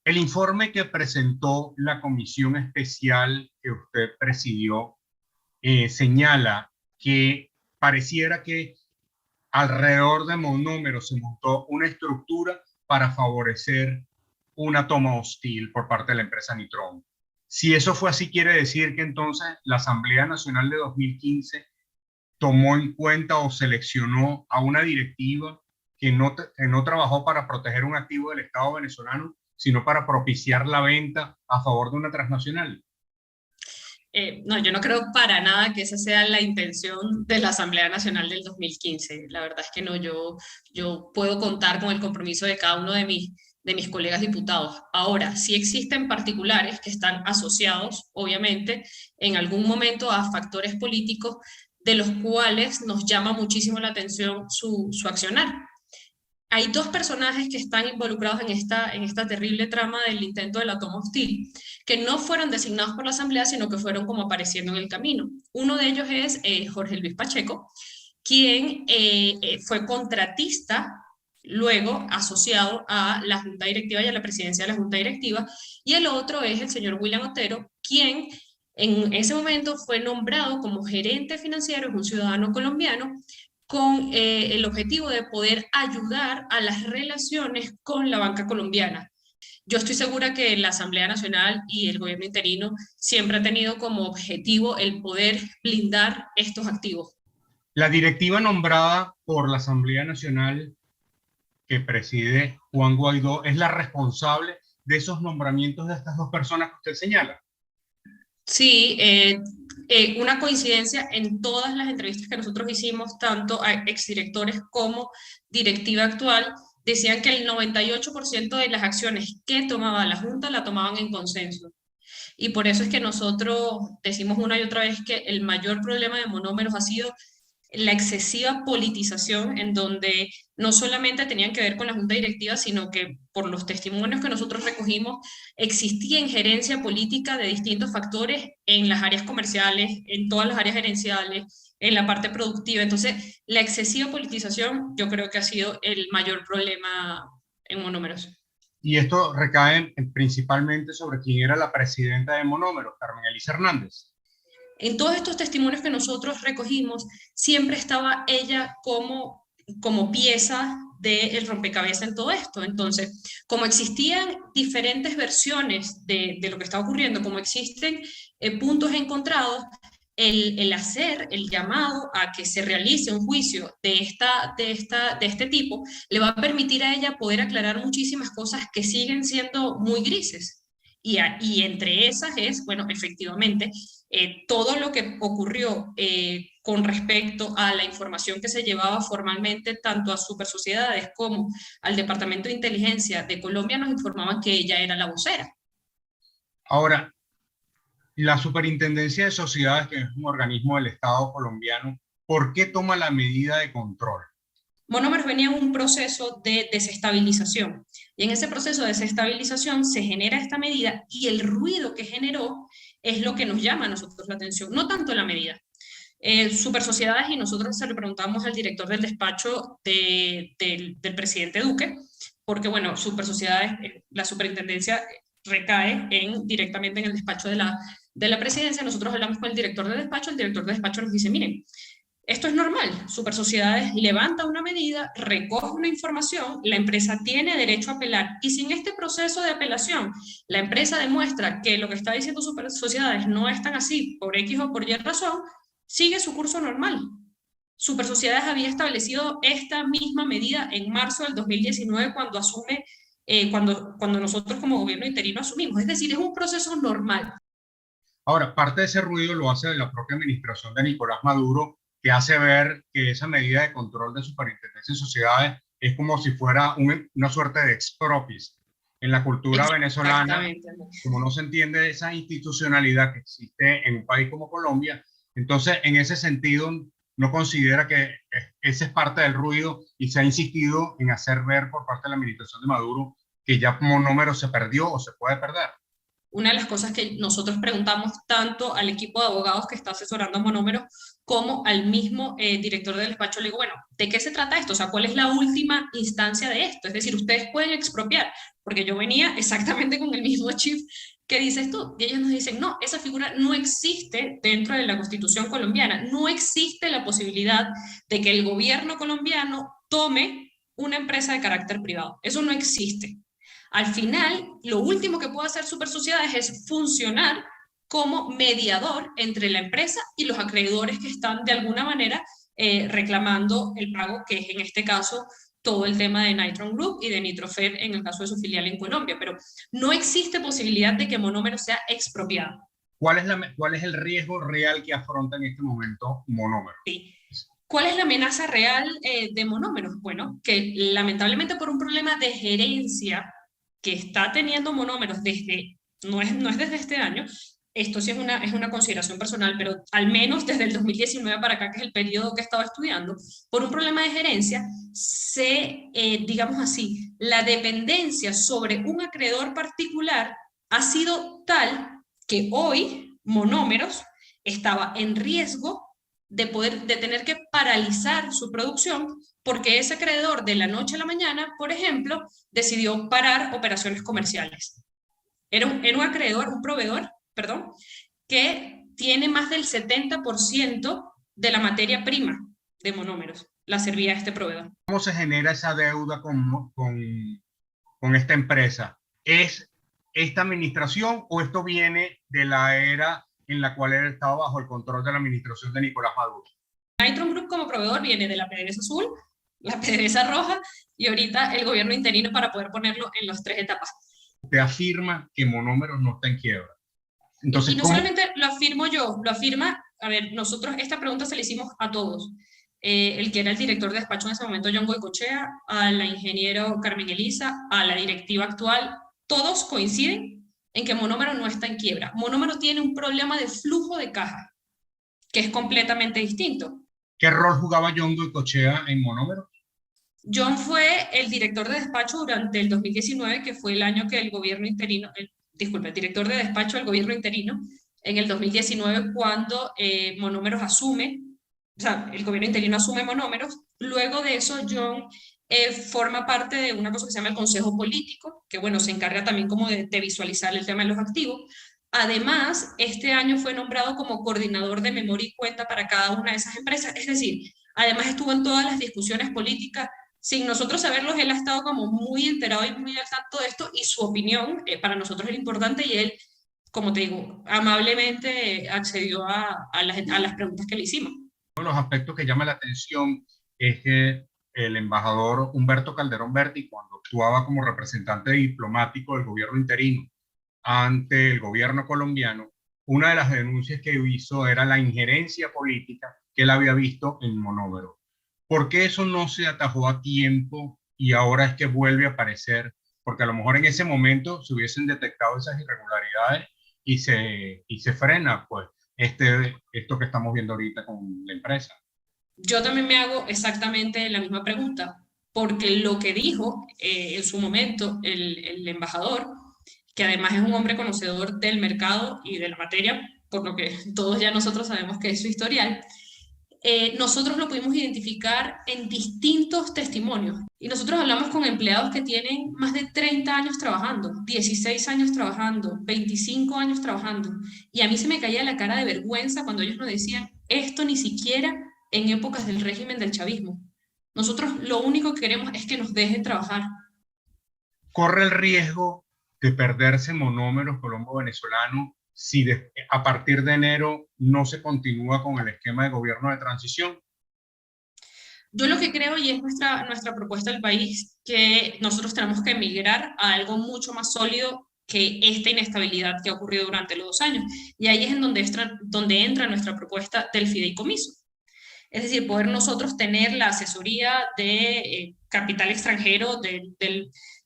El informe que presentó la comisión especial que usted presidió señala que pareciera que alrededor de Monómero se montó una estructura para favorecer una toma hostil por parte de la empresa Nitron. Si eso fue así, quiere decir que entonces la Asamblea Nacional de 2015 tomó en cuenta o seleccionó a una directiva que no trabajó para proteger un activo del Estado venezolano, sino para propiciar la venta a favor de una transnacional. No, yo no creo para nada que esa sea la intención de la Asamblea Nacional del 2015. La verdad es que no, yo puedo contar con el compromiso de cada uno de mis colegas diputados. Ahora, sí existen particulares que están asociados, obviamente, en algún momento a factores políticos de los cuales nos llama muchísimo la atención su accionar. Hay dos personajes que están involucrados en esta terrible trama del intento de la toma hostil, que no fueron designados por la Asamblea, sino que fueron como apareciendo en el camino. Uno de ellos es Jorge Luis Pacheco, quien fue contratista, luego asociado a la Junta Directiva y a la presidencia de la Junta Directiva, y el otro es el señor William Otero, quien en ese momento fue nombrado como gerente financiero, es un ciudadano colombiano, con el objetivo de poder ayudar a las relaciones con la banca colombiana. Yo estoy segura que la Asamblea Nacional y el gobierno interino siempre ha tenido como objetivo el poder blindar estos activos. La directiva nombrada por la Asamblea Nacional que preside Juan Guaidó es la responsable de esos nombramientos de estas dos personas que usted señala. Sí, una coincidencia en todas las entrevistas que nosotros hicimos, tanto a exdirectores como directiva actual, decían que el 98% de las acciones que tomaba la Junta la tomaban en consenso. Y por eso es que nosotros decimos una y otra vez que el mayor problema de Monómeros ha sido la excesiva politización, en donde no solamente tenían que ver con la junta directiva, sino que por los testimonios que nosotros recogimos, existía injerencia política de distintos factores en las áreas comerciales, en todas las áreas gerenciales, en la parte productiva. Entonces, la excesiva politización yo creo que ha sido el mayor problema en Monómeros. Y esto recae principalmente sobre quién era la presidenta de Monómeros, Carmen Elisa Hernández. En todos estos testimonios que nosotros recogimos, siempre estaba ella como pieza del rompecabezas en todo esto. Entonces, como existían diferentes versiones de lo que está ocurriendo, como existen puntos encontrados, el hacer el llamado a que se realice un juicio de este tipo le va a permitir a ella poder aclarar muchísimas cosas que siguen siendo muy grises. Y entre esas es, bueno, efectivamente, todo lo que ocurrió con respecto a la información que se llevaba formalmente tanto a Supersociedades como al Departamento de Inteligencia de Colombia nos informaban que ella era la vocera. Ahora, la Superintendencia de Sociedades, que es un organismo del Estado colombiano, ¿por qué toma la medida de control? Monómeros venía en un proceso de desestabilización, y en ese proceso de desestabilización se genera esta medida, y el ruido que generó es lo que nos llama a nosotros la atención, no tanto la medida. Supersociedades, y nosotros se lo preguntamos al director del despacho del presidente Duque, porque bueno, Supersociedades, la superintendencia recae directamente en el despacho de la presidencia. Nosotros hablamos con el director del despacho nos dice, miren, esto es normal, Supersociedades levanta una medida, recoge una información, la empresa tiene derecho a apelar, y si en este proceso de apelación la empresa demuestra que lo que está diciendo Supersociedades no es tan así por X o por Y razón, sigue su curso normal. Supersociedades había establecido esta misma medida en marzo del 2019 cuando asume, cuando nosotros como gobierno interino asumimos, es decir, es un proceso normal. Ahora, parte de ese ruido lo hace la propia administración de Nicolás Maduro, que hace ver que esa medida de control de Superintendencia de Sociedades es como si fuera una suerte de expropis. En la cultura venezolana, como no se entiende esa institucionalidad que existe en un país como Colombia, entonces en ese sentido no considera que ese es parte del ruido, y se ha insistido en hacer ver por parte de la administración de Maduro que ya Monómero se perdió o se puede perder. Una de las cosas que nosotros preguntamos tanto al equipo de abogados que está asesorando a Monómeros como al mismo director del despacho le digo, bueno, ¿de qué se trata esto? O sea, ¿cuál es la última instancia de esto? Es decir, ustedes pueden expropiar, porque yo venía exactamente con el mismo chip que dices tú, y ellos nos dicen, no, esa figura no existe dentro de la Constitución colombiana, no existe la posibilidad de que el gobierno colombiano tome una empresa de carácter privado, eso no existe. Al final, lo último que puede hacer Super Sociedades es funcionar como mediador entre la empresa y los acreedores que están de alguna manera reclamando el pago, que es en este caso todo el tema de Nitron Group y de Nitrofer en el caso de su filial en Colombia, pero no existe posibilidad de que Monómero sea expropiado. ¿Cuál es el riesgo real que afronta en este momento Monómero? Sí. ¿Cuál es la amenaza real de Monómeros? Bueno, que lamentablemente por un problema de gerencia que está teniendo Monómeros desde, no es desde este año, esto sí es una consideración personal, pero al menos desde el 2019 para acá, que es el periodo que he estado estudiando, por un problema de gerencia, digamos así, la dependencia sobre un acreedor particular ha sido tal que hoy Monómeros estaba en riesgo de tener que paralizar su producción porque ese acreedor de la noche a la mañana, por ejemplo, decidió parar operaciones comerciales. Era un acreedor, un proveedor, perdón, que tiene más del 70% de la materia prima de Monómeros, la servía a este proveedor. ¿Cómo se genera esa deuda con esta empresa? ¿Es esta administración o esto viene de la era en la cual él estaba bajo el control de la administración de Nicolás Maduro? Nitron Group como proveedor viene de la PDVSA azul, la PDVSA roja y ahorita el gobierno interino para poder ponerlo en las 3 etapas. Usted afirma que Monómeros no está en quiebra. Entonces, y no solamente lo afirmo yo, lo afirma, a ver, nosotros esta pregunta se la hicimos a todos. El que era el director de despacho en ese momento, John Goycochea, a la ingeniero Carmen Elisa, a la directiva actual, todos coinciden en que Monómero no está en quiebra. Monómero tiene un problema de flujo de caja, que es completamente distinto. ¿Qué rol jugaba John Goycochea en Monómero? John fue el director de despacho durante el 2019, que fue el año que el gobierno interino, el director de despacho del gobierno interino, en el 2019, cuando Monómeros asume, o sea, el gobierno interino asume Monómeros. Luego de eso, John forma parte de una cosa que se llama el Consejo Político, que bueno, se encarga también como de visualizar el tema de los activos. Además, este año fue nombrado como coordinador de memoria y cuenta para cada una de esas empresas. Es decir, además estuvo en todas las discusiones políticas. Sin nosotros saberlos, él ha estado como muy enterado y muy al tanto de esto y su opinión para nosotros era importante y él, como te digo, amablemente accedió a las preguntas que le hicimos. Uno de los aspectos que llama la atención es que el embajador Humberto Calderón Berti, cuando actuaba como representante diplomático del gobierno interino ante el gobierno colombiano, una de las denuncias que hizo era la injerencia política que él había visto en Monómero. ¿Por qué eso no se atajó a tiempo y ahora es que vuelve a aparecer? Porque a lo mejor en ese momento se hubiesen detectado esas irregularidades y se frena, pues, esto que estamos viendo ahorita con la empresa. Yo también me hago exactamente la misma pregunta, porque lo que dijo en su momento el embajador, que además es un hombre conocedor del mercado y de la materia, por lo que todos ya nosotros sabemos que es su historial, nosotros lo pudimos identificar en distintos testimonios. Y nosotros hablamos con empleados que tienen más de 30 años trabajando, 16 años trabajando, 25 años trabajando. Y a mí se me caía la cara de vergüenza cuando ellos nos decían, esto ni siquiera en épocas del régimen del chavismo. Nosotros lo único que queremos es que nos dejen trabajar. Corre el riesgo de perderse Monómeros Colombo venezolano si a partir de enero no se continúa con el esquema de gobierno de transición. Yo lo que creo, y es nuestra propuesta del país, que nosotros tenemos que emigrar a algo mucho más sólido que esta inestabilidad que ha ocurrido durante los 2 años. Y ahí es en donde entra nuestra propuesta del fideicomiso. Es decir, poder nosotros tener la asesoría de capital extranjero,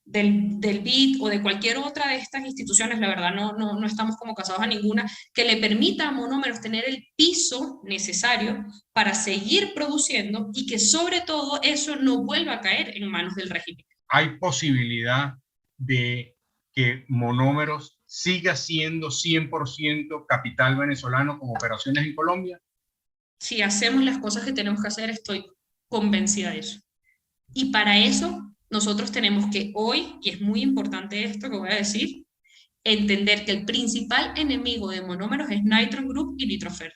del BID o de cualquier otra de estas instituciones, la verdad no estamos como casados a ninguna, que le permita a Monómeros tener el piso necesario para seguir produciendo y que sobre todo eso no vuelva a caer en manos del régimen. ¿Hay posibilidad de que Monómeros siga siendo 100% capital venezolano con operaciones en Colombia? Si hacemos las cosas que tenemos que hacer, estoy convencida de eso. Y para eso, nosotros tenemos que hoy, y es muy importante esto que voy a decir, entender que el principal enemigo de monómeros es Nitron Group y Nitrofert.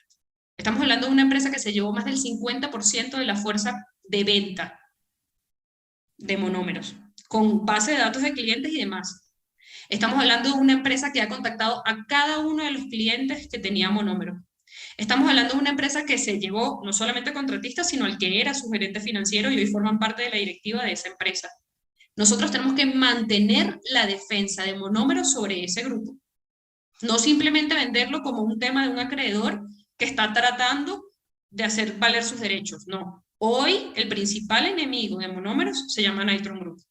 Estamos hablando de una empresa que se llevó más del 50% de la fuerza de venta de monómeros, con base de datos de clientes y demás. Estamos hablando de una empresa que ha contactado a cada uno de los clientes que tenía monómeros. Estamos hablando de una empresa que se llevó no solamente contratistas, sino al que era su gerente financiero y hoy forman parte de la directiva de esa empresa. Nosotros tenemos que mantener la defensa de monómeros sobre ese grupo. No simplemente venderlo como un tema de un acreedor que está tratando de hacer valer sus derechos. No. Hoy el principal enemigo de monómeros se llama Nitron Group.